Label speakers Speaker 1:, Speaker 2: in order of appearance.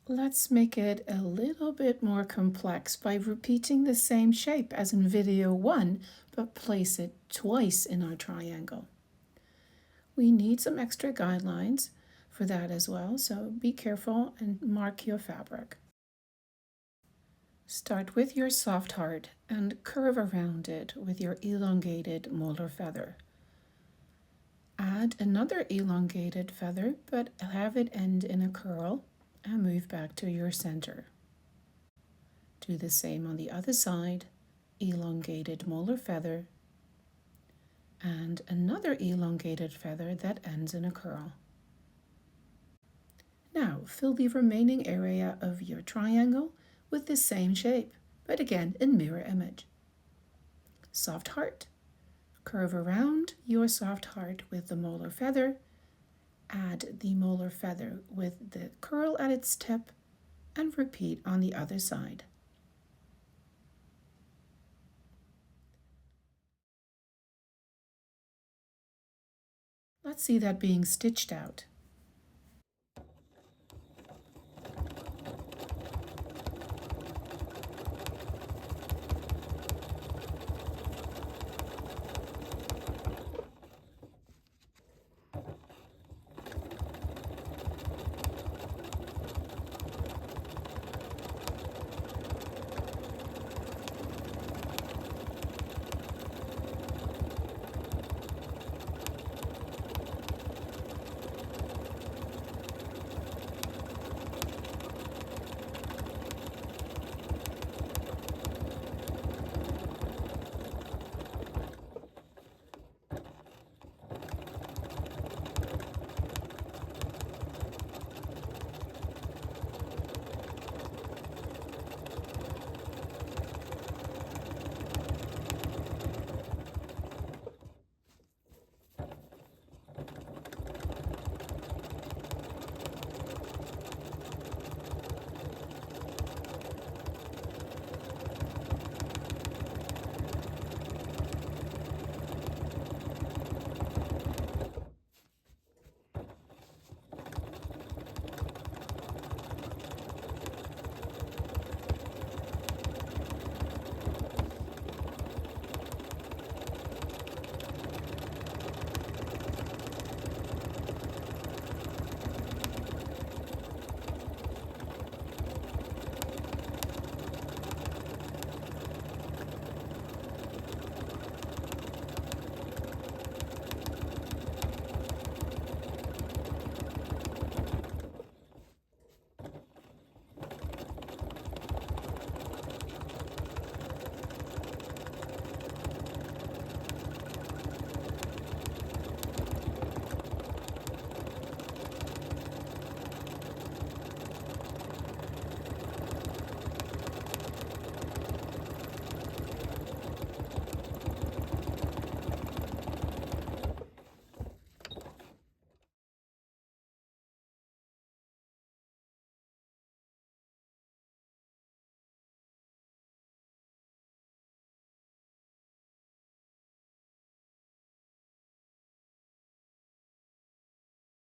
Speaker 1: Let's make it a little bit more complex by repeating the same shape as in video 1, but place it twice in our triangle. We need some extra guidelines for that as well, so be careful and mark your fabric. Start with your soft heart and curve around it with your elongated molar feather. Add another elongated feather, but have it end in a curl and move back to your center. Do the same on the other side, elongated molar feather, and another elongated feather that ends in a curl. Now fill the remaining area of your triangle with the same shape, but again in mirror image. Soft heart. Curve around your soft heart with the molar feather. Add the molar feather with the curl at its tip and repeat on the other side. Let's see that being stitched out.